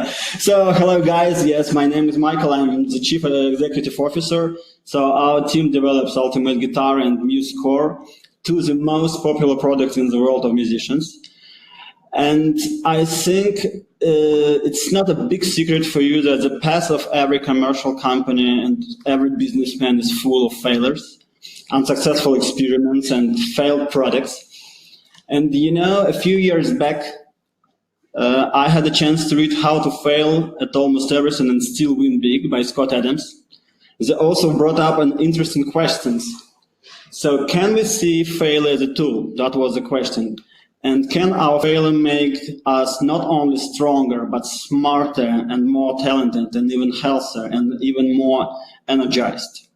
So, hello guys. Yes, my name is Michael. I'm the Chief Executive Officer. So, our team develops Ultimate Guitar and MuseScore, two of the most popular products in the world of musicians. And I think it's not a big secret for you that the path of every commercial company and every businessman is full of failures, unsuccessful experiments, and failed products. And you know, a few years back, I had a chance to read How to Fail at Almost Everything and Still Win Big by Scott Adams. They also brought up an interesting question. So can we see failure as a tool? That was the question. And can our failure make us not only stronger, but smarter and more talented and even healthier and even more energized?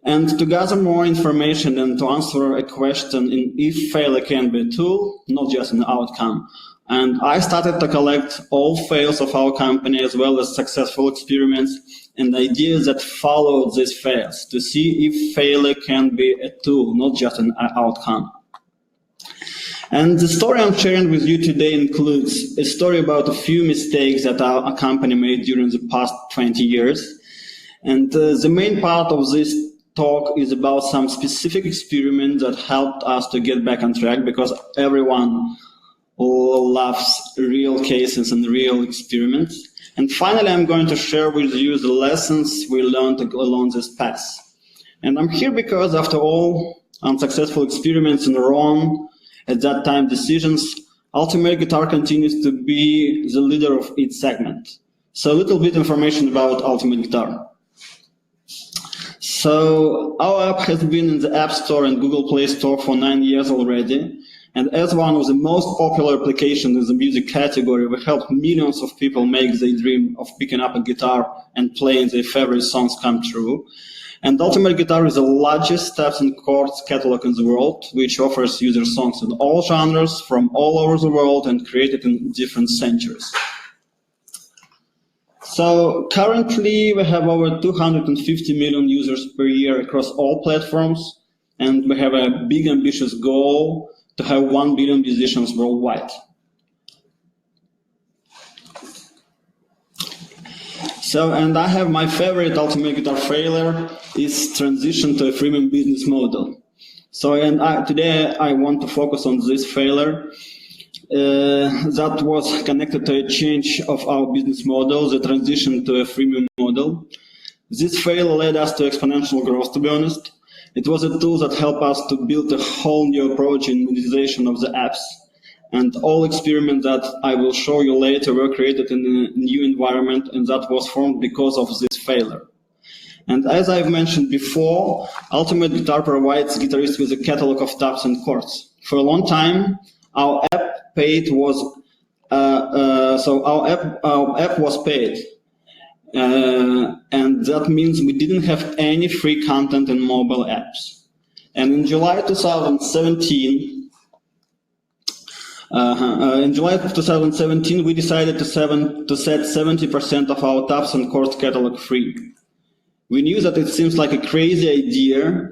And to gather more information and to answer a question in if failure can be a tool, not just an outcome. And I started to collect all fails of our company as well as successful experiments and ideas that followed these fails to see if failure can be a tool, not just an outcome. And the story I'm sharing with you today includes a story about a few mistakes that our company made during the past 20 years. And the main part of this talk is about some specific experiments that helped us to get back on track, because everyone loves real cases and real experiments. And finally, I'm going to share with you the lessons we learned along this path. And I'm here because, after all unsuccessful experiments and wrong, at that time, decisions, Ultimate Guitar continues to be the leader of its segment. So a little bit information about Ultimate Guitar. So our app has been in the App Store and Google Play Store for 9 years already. And as one of the most popular applications in the music category, we help millions of people make their dream of picking up a guitar and playing their favorite songs come true. And Ultimate Guitar is the largest steps and chords catalog in the world, which offers user songs in all genres from all over the world and created in different centuries. So currently we have over 250 million users per year across all platforms, and we have a big ambitious goal to have 1 billion musicians worldwide. So, and I have my favorite Ultimate Guitar failure is transition to a freemium business model. So, and today I want to focus on this failure that was connected to a change of our business model, the transition to a freemium model. This failure led us to exponential growth, to be honest. It was a tool that helped us to build a whole new approach in monetization of the apps. And all experiments that I will show you later were created in a new environment, and that was formed because of this failure. And as I've mentioned before, Ultimate Guitar provides guitarists with a catalog of tabs and chords. For a long time, our app was paid. And that means we didn't have any free content in mobile apps. And in July 2017, we decided to set 70% of our tabs and chords catalog free. We knew that it seems like a crazy idea.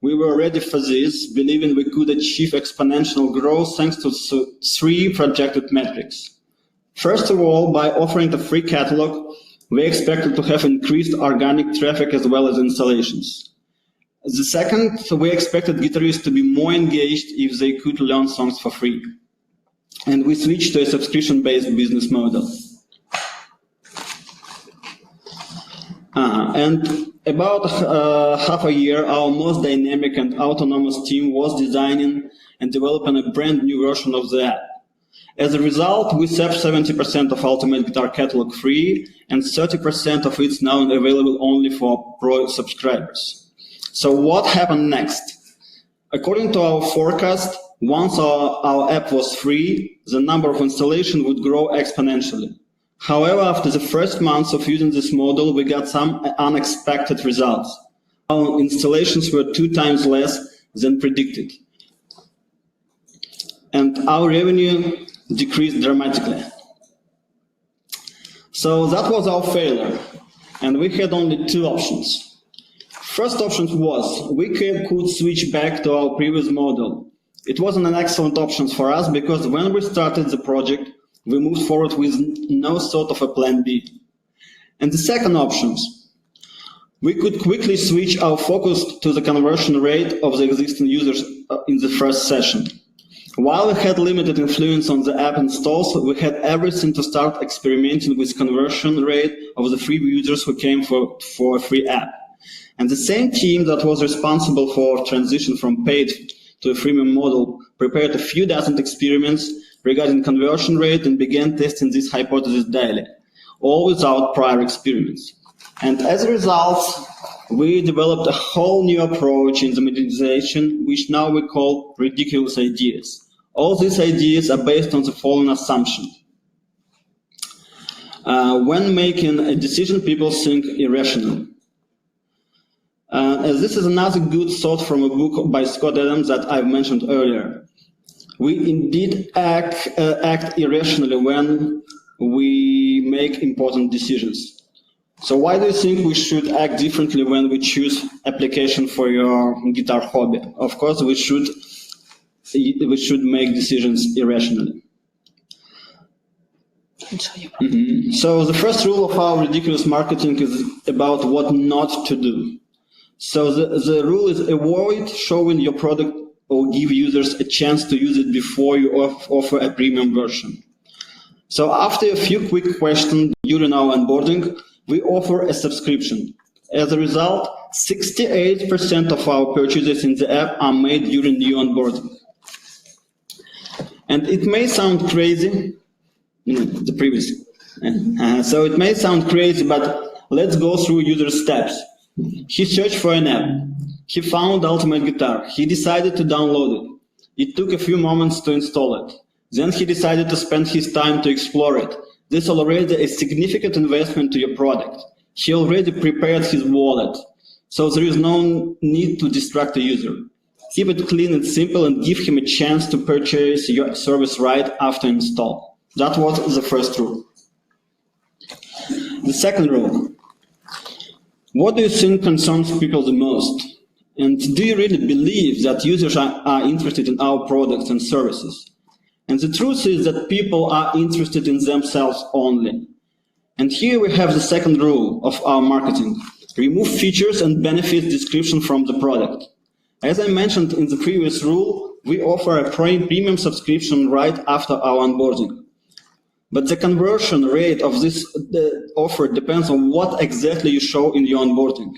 We were ready for this, believing we could achieve exponential growth thanks to 3 projected metrics. First of all, by offering the free catalog, we expected to have increased organic traffic as well as installations. The second, we expected guitarists to be more engaged if they could learn songs for free. And we switched to a subscription-based business model. And about half a year, our most dynamic and autonomous team was designing and developing a brand new version of the app. As a result, we set 70% of Ultimate Guitar catalog free, and 30% of it's now available only for Pro subscribers. So what happened next? According to our forecast, once our app was free, the number of installations would grow exponentially. However, after the first months of using this model, we got some unexpected results. Our installations were 2 times less than predicted. And our revenue decreased dramatically. So that was our failure. And we had only 2 options. First option was we could switch back to our previous model. It wasn't an excellent option for us because when we started the project, We moved forward with no sort of a plan B. And the second options, we could quickly switch our focus to the conversion rate of the existing users in the first session. While we had limited influence on the app installs, we had everything to start experimenting with conversion rate of the free users who came for a free app. And the same team that was responsible for transition from paid to a freemium model prepared a few dozen experiments regarding conversion rate and began testing this hypothesis daily, all without prior experience. And as a result, we developed a whole new approach in the monetization, which now we call ridiculous ideas. All these ideas are based on the following assumption. When making a decision, people think irrationally. As this is another good thought from a book by Scott Adams that I've mentioned earlier. We indeed act irrationally when we make important decisions. So why do you think we should act differently when we choose application for your guitar hobby? Of course, we should make decisions irrationally. So the first rule of our ridiculous marketing is about what not to do. So the rule is avoid showing your product or give users a chance to use it before you offer a premium version. So after a few quick questions during our onboarding, we offer a subscription. As a result, 68% of our purchases in the app are made during new onboarding. And it may sound crazy, the previous. So it may sound crazy, but let's go through user steps. He searched for an app. He found Ultimate Guitar. He decided to download it. It took a few moments to install it. Then he decided to spend his time to explore it. This is already a significant investment to your product. He already prepared his wallet. So there is no need to distract the user. Keep it clean and simple and give him a chance to purchase your service right after install. That was the first rule. The second rule. What do you think concerns people the most? And do you really believe that users are interested in our products and services? And the truth is that people are interested in themselves only. And here we have the second rule of our marketing. Remove features and benefits description from the product. As I mentioned in the previous rule, we offer a premium subscription right after our onboarding. But the conversion rate of this offer depends on what exactly you show in your onboarding.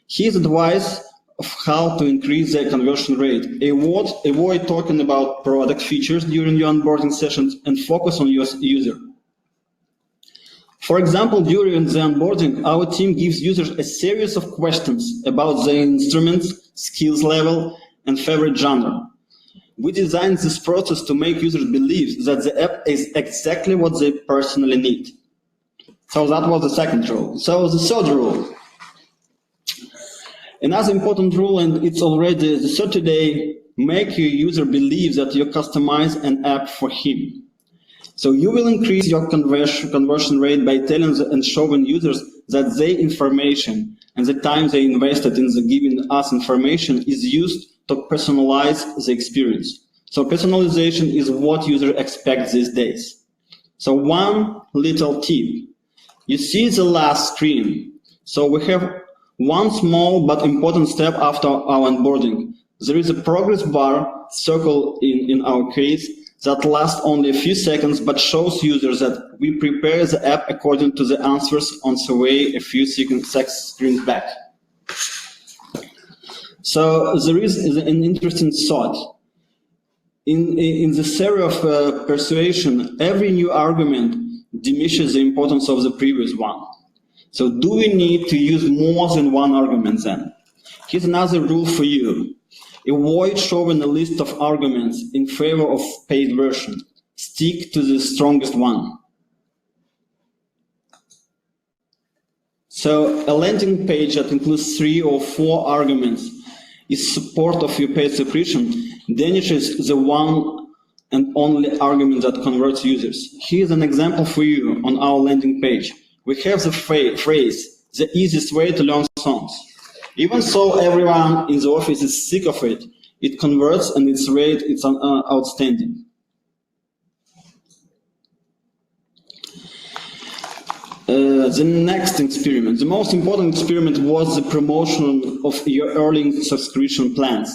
Here's advice of how to increase the conversion rate. Avoid talking about product features during your onboarding sessions and focus on your user. For example, during the onboarding, our team gives users a series of questions about their instruments, skills level, and favorite genre. We designed this process to make users believe that the app is exactly what they personally need. So that was the second rule. So the third rule. Another important rule, and it's already the third today, make your user believe that you customize an app for him. So you will increase your conversion rate by telling and showing users that their information and the time they invested in giving us information is used to personalize the experience. So personalization is what users expect these days. So one little tip. You see the last screen. So we have one small but important step after our onboarding. There is a progress bar, circle in our case, that lasts only a few seconds but shows users that we prepare the app according to the answers on survey a few screens back. So there is an interesting thought. In this area of persuasion, every new argument diminishes the importance of the previous one. So do we need to use more than one argument then? Here's another rule for you. Avoid showing a list of arguments in favor of paid version. Stick to the strongest one. So a landing page that includes 3 or 4 arguments is support of your paid subscription, diminishes the one and only argument that converts users. Here's an example for you on our landing page. We have the phrase, the easiest way to learn songs. Even so, everyone in the office is sick of it. It converts and its rate is outstanding. The next experiment, the most important experiment, was the promotion of your early subscription plans.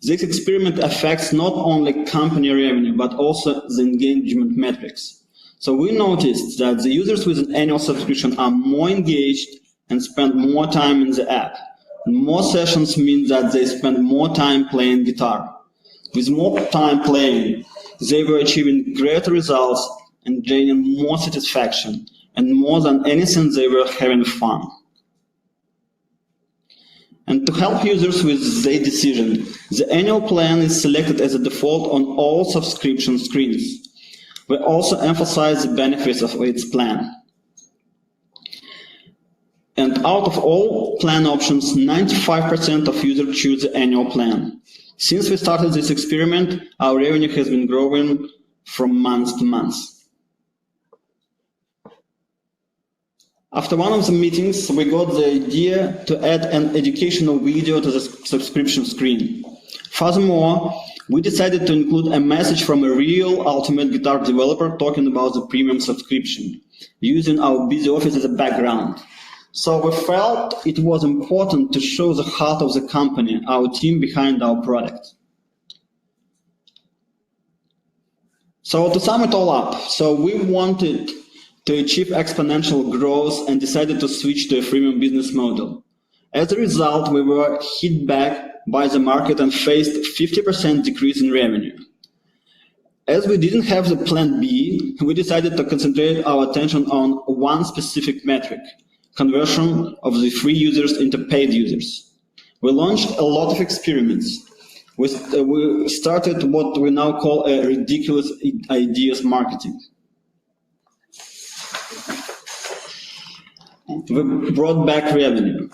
This experiment affects not only company revenue, but also the engagement metrics. So we noticed that the users with an annual subscription are more engaged and spend more time in the app. And more sessions mean that they spend more time playing guitar. With more time playing, they were achieving greater results and gaining more satisfaction. And more than anything, they were having fun. And to help users with their decision, the annual plan is selected as a default on all subscription screens. We also emphasize the benefits of its plan. And out of all plan options, 95% of users choose the annual plan. Since we started this experiment, our revenue has been growing from month to month. After one of the meetings, we got the idea to add an educational video to the subscription screen. Furthermore, we decided to include a message from a real Ultimate Guitar developer talking about the premium subscription, using our busy office as a background. So we felt it was important to show the heart of the company, our team behind our product. So to sum it all up, so we wanted to achieve exponential growth and decided to switch to a freemium business model. As a result, we were hit back by the market and faced 50% decrease in revenue. As we didn't have the plan B, we decided to concentrate our attention on one specific metric: conversion of the free users into paid users. We launched a lot of experiments. We started what we now call a ridiculous ideas marketing. We brought back revenue.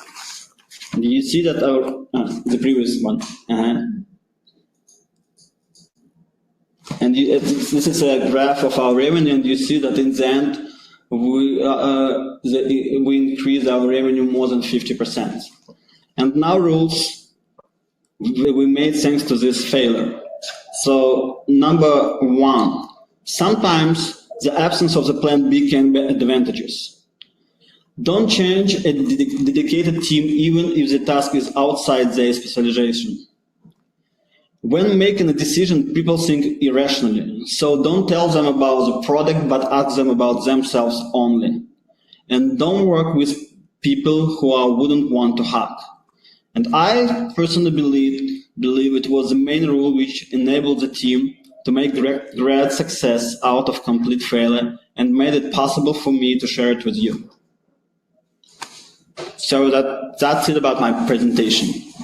And you see that the previous one. And this is a graph of our revenue, and you see that in the end, we increased our revenue more than 50%. And now rules we made thanks to this failure. So number one, sometimes the absence of the plan B can be advantageous. Don't change a dedicated team even if the task is outside their specialization. When making a decision, people think irrationally, so don't tell them about the product, but ask them about themselves only. And don't work with people who wouldn't want to hack. And I personally believe it was the main rule which enabled the team to make great success out of complete failure and made it possible for me to share it with you. So that's it about my presentation.